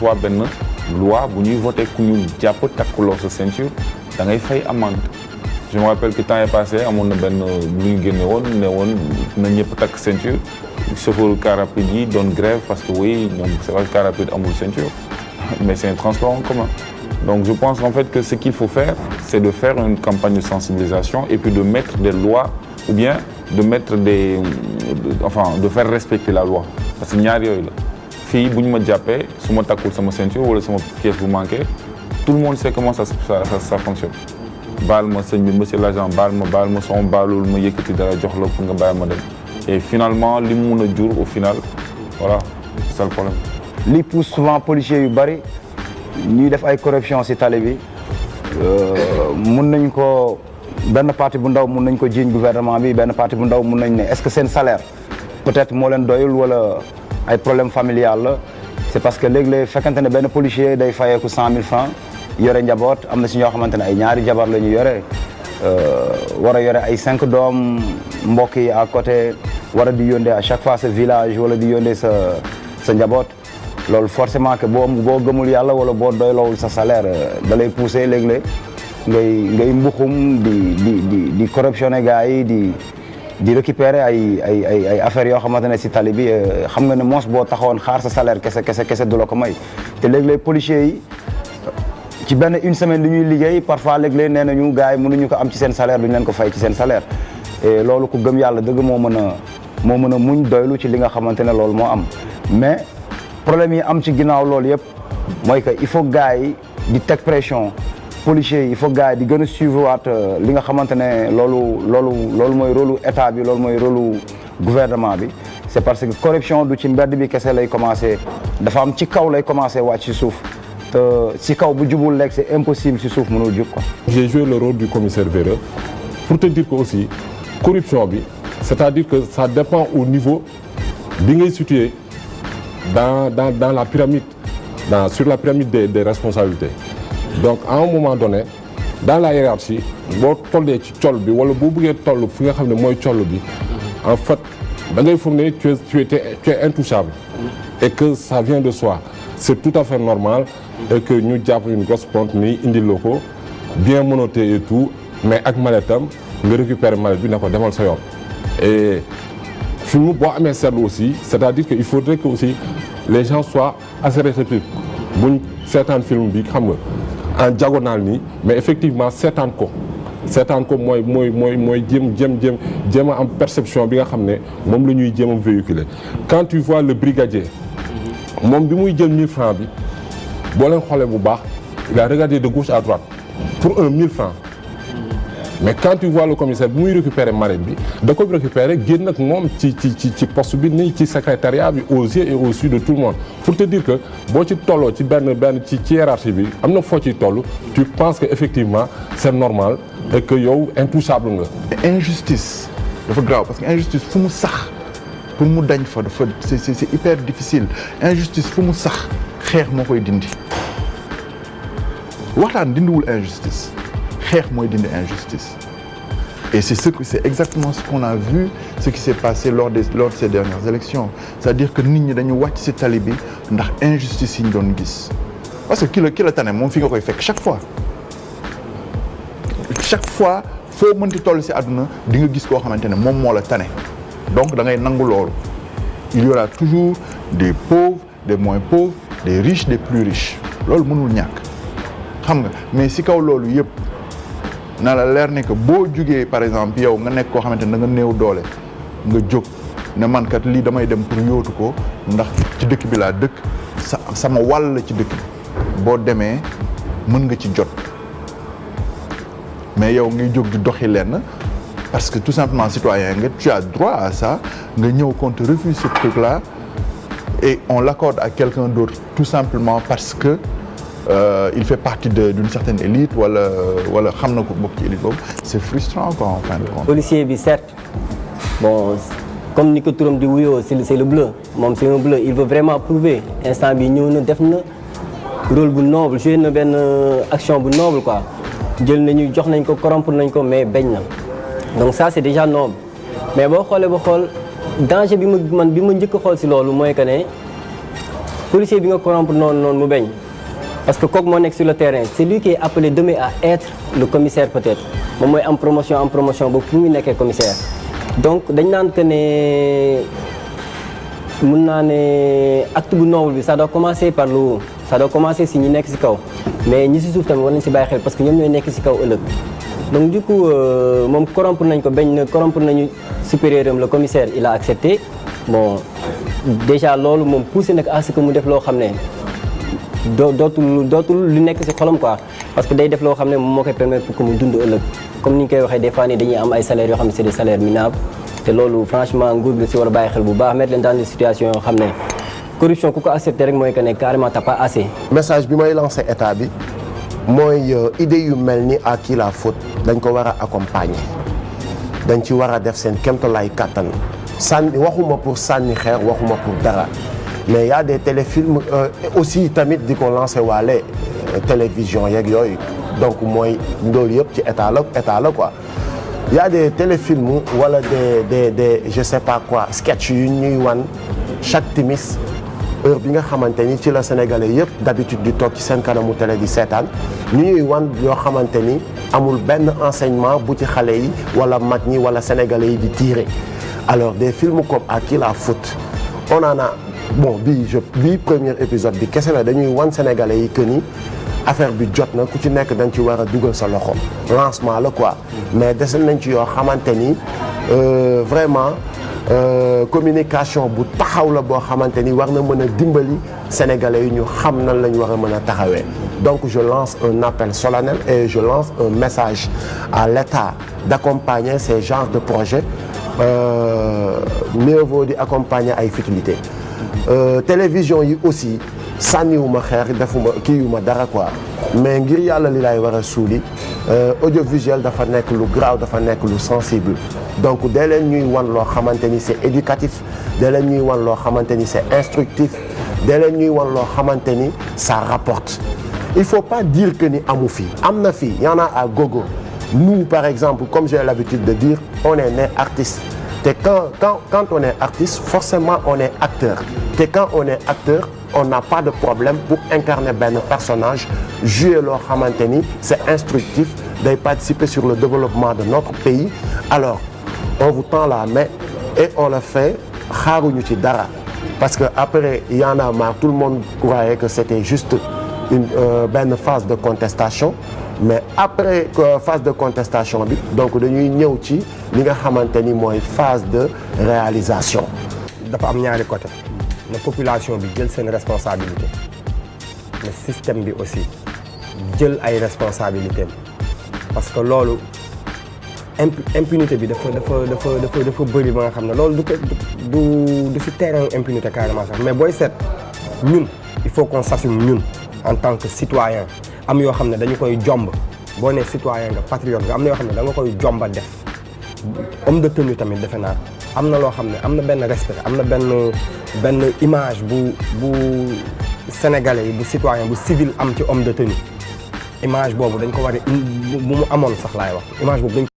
soit benn loi bu ñuy voté ku ñu jàpp takkuloo sa ceinture da ngay fay amende. Je me rappelle que temps est passé amoon na benn lu ñu génne woon ne woon na ñëpp takk ceinture chauffeur car rapide yi doon grève parce que oui ñoom c'est vrai que car rapide amul ceinture mais c'est un transport en commun. Donc je pense en fait que ce qu'il faut faire c'est de faire une campagne de sensibilisation et puis de mettre des lois ou bien de mettre de faire respecter la loi parce que ñaar yooyu la fii bu ñu ma jàppee su ma takkul sama ceinture wala sama pièce bu manqué tout le monde sait comment ça fonctionne. baal ma sëñ bi monsieur l'agent baal ma soo baalul ma yëkkati dara jox la pour nga bàyyi ma dem et finalement li mu mun a jur au final voilà c'est ça le problème. li pousse souvent policiers yu bari ñuy def ay corruption ci tali bi mun nañ ko benn partie bu ndaw mun nañ ko jiiñ gouvernement bi benn partie bu ndaw mun nañ ne est-ce que seen salaire peut-être moo leen doyul wala ay problème familial la c'est parce que léeg-léeg fekkante ne benn policier day fayeeku 100 000 francs yore njaboot am na si ñoo xamante ne ay ñaari jabar la ñu yore war a yore ay 5 doom mbokk yi à côté war a di yóndee à chaque fois sa village wala di yóndee sa njaboot loolu forcément que boo gëmul yàlla wala boo doyloowul sa salaire da lay pousser léeg-léeg ngay mbuxum di corruptionner gars yi di récupérer ay affaires yoo xamante ne si tali bi xam nga ne moos boo taxawoon xaar sa salaire kese du la ko may te léeg-léeg policiers yi ci benn une semaine li ñuy liggéey parfois léeg-léeg nee nañu gars yi mënuñu ko am ci seen salaire duñu leen ko fay ci seen salaire et loolu ku gëm yàlla dëgg moo mën a muñ doylu ci li nga xamante ne loolu moo am mais problème yi am ci ginnaaw loolu yëpp mooy que il faut gars yi di teg pression policiers yi il faut gars yi di gën a suivre waat li nga xamante ne loolu mooy rôle état bi loolu mooy rôle gouvernement bi c'est parce que corruption du ci mbedd bi kese lay commencer dafa am ci kaw lay commencer wàcc ci suuf si kaw bu jubul lekk c'est impossible si suuf mënul jub quoi. J'ai joué le rôle du commissaire véreux pour te dire que aussi corruption bi c'est-à-dire que ça dépend au niveau bi ngay situé dans la pyramide sur la pyramide des responsabilités donc à un moment donné dans la hiérarchie boo tollee ci col bi wala boo bëggee toll fi nga xam ne mooy col bi en fait da ngay foog ne tu es intouchable et que ça vient de soi c'est tout à fait normal et que ñu jàpp une grosse ponte ni indil la ko bien menotté et tout mais ak maletam nga récupérer mallette bi na ko demal sa yoon et fi mu boo amee seetlu aussi c'est-à-dire que il faudrait que aussi les gens soient assez réceptifs buñ seetaan film bi xam nga en diagonale nii mais effectivement seetaan ko mooy jéem a am perception bi nga xam ne moom la ñuy jéem a véhiculer quand tu vois le brigadier moom bi muy jël 1000 francs bi boo leen xoolee bu baax il a regardé de gauche à droite pour 1000 francs mais quand tu vois le commissaire bi muy récupérer marine bi da ko récupérer génn ak moom ci poste bi nii ci secrétariat bi aux yeux et aux yeux de tout le monde pour te dire que boo ci tolloo ci benn ci hiérarchie bi am na foo ciy toll tu penses que effectivement c'est normal et que yow intouchable nga. injustice dafa grave parce que injustice fu mu sax pour mu dañ fa dafa c'est hyper difficile injustice fu mu sax xeex moo koy dindi waxtaan dindiwul injustice xeex mooy dindi injustice et c'est exactement ce qu'on a vu ce qui s'est passé lors de ces dernières élections c'est-à-dire que nit ñi dañu wàcc ci tali bi ndax injustice yi ñu doon gis parce que ki la tane moom fi nga koy fekk chaque fois foo mënti toll ci àdduna di nga gis koo xamante ne moom moo la tane donc da ngay nangu loolu il y aura toujours des pauvres des moins pauvres des riches des plus riches loolu mënul ñàkk xam nga mais ci kaw loolu yëpp na la leer ne que boo jugee par exemple yow nga nekk koo xamante ne da nga néew doole nga jóg ne man kat lii damay dem pour yóotu ko ndax ci dëkk bi laa dëkk sama wàll la ci dëkk bi boo demee mën nga ci jot mais yow ngay jóg di doxi lenn parce que tout simplement citoyen nga tu as droit à ça nga ñëw qu'on te refuse ce truc là et on l'accorde à quelqu'un d'autre tout simplement parce que il fait partie d'une certaine élite wala xam na ko bokk ci élite boobu c'est frustrant quoi en fin de compte. policier bi certes bon comme ni ko turam di wuyoo c'est le bleu moom c'est un bleu il veut vraiment prouver instant bi ñëw na def na rôle bu noble joué na benn action bu noble quoi jël nañu jox nañ ko corrompre nañ ko mais bañ na donc ça c'est déjà noble mais boo xoolee ba xool danger bi ma njëkk a xool si loolu mooy que ne policier bi nga corrompre noonu mu bañ parce que kooku moo nekk sur le terrain c'est lui qui est appelé demain à être le commissaire peut-être moom mooy am promotion ba fu muy nekkee commissaire donc dañ naan que ne mun naa ne acte bu noble bi ça doit commencer par le haut ça doit commencer si ñi nekk si kaw mais ñi si suuf tamit war nañ si bàyyi xel parce que ñoom ñooy nekk si kaw ëllëg donc du coup moom corrompre nañ ko bañ na corrompre nañu supérieur am le commissaire il a accepté bon déjà loolu moom poussé nag à ce que mu def loo xam ne dootul lu nekk si xolam quoi parce que day def loo xam ne moom moo koy permettre pour que mu dund ëllëg comme ni ñu koy waxee des fois nii dañuy am ay salaires yoo xam ne c'est des salaires minables te loolu franchement nguur bi si war a bàyyi xel bu baax mettre leen dans des situations yoo xam ne corruption ku ko accepté rek mooy que ne carrément t'as pas assez. message bi may lancé état bi mooy idée yu mel ni à qui la faute dañ ko war a accompagner dañ ci war a def seen kéemtalaay kàttan sànni waxuma pour sànni xeer waxuma pour dara mais y a des téléfilms aussi tamit di ko lancé waale télévision yeeg yooyu donc mooy loolu yëpp ci état la quoi. y a des téléfilms wala des je sais pas quoi sketch yu ñuy wan chaque timis heure bi nga xamante ni ci la sénégalais yëpp d'habitude di toog ci seen kanamu télé di seetaan ñu ñuy wan yoo xamante ni amul benn enseignement bu ci xale yi wala mag ñi wala sénégalais yi di tirer alors des films comme À qui la faute on en a bon bii premier épisode bi kese la dañuy wan sénégalais yi que ni affaire bi jot na ku ci nekk dañ ci war a dugal sa loxo lancement la quoi mais des nañ ci yoo xamante ni vraiment communication bu taxaw la boo xamante ni war na mën a dimbali sénégalais yi ñu xam nan la ñu war a mën a taxawee donc je lance un appel solennel et je lance un message à l'État d'accompagner ces genres de projets mieux vaut di accompagner ay futilités télévision yi aussi sànniwuma xeer defuma kiiwuma dara quoi mais ngir yàlla li laay war a suuli audiovisuel dafa nekk lu graaw dafa nekk lu sensible donc dee leen ñuy wan loo xamante ni c'est éducatif dee leen ñuy wan loo xamante ni c'est instructif dee leen ñuy wan loo xamante ni ça rapporte il faut pas dire que ni amu fi am na fi y en a à gogo nous par exemple comme j'ai l'habitude de dire on est né artiste te quand on est artiste forcément on est acteur te quand on est acteur on n'a pas de problème pour incarner benn personnage jouer loo xamante ni c'est instructif day participer sur le développement de notre pays alors on vous tend la main et on le fait xaaruñu ci dara parce que après y en a marre tout le monde croyait que c'était juste une benn phase de contestation mais après phase de contestation bi donc dañuy ñëw ci li nga xamante ni mooy phase de réalisation. dafa am ñaari côté na population bi jël seen responsabilité mais système bi aussi jël ay responsabilités parce que loolu impunité bi dafa bëri ba nga xam ne loolu du ci terrain impunité carrément sax mais booy seet ñun il faut qu'on s'assume ñun en tant que citoyen am yoo xam ne dañu koy jomb boo nee citoyen nga patriote nga am na yoo xam ne da nga koy jomba def homme de tenue tamit defe naa am na loo xam ne am na benn respect am na benn image bu sénégalais yi bu citoyen bu civil am ci homme de tenue image boobu dañ ko war a bu mu amoon sax laay wax image boobu dañ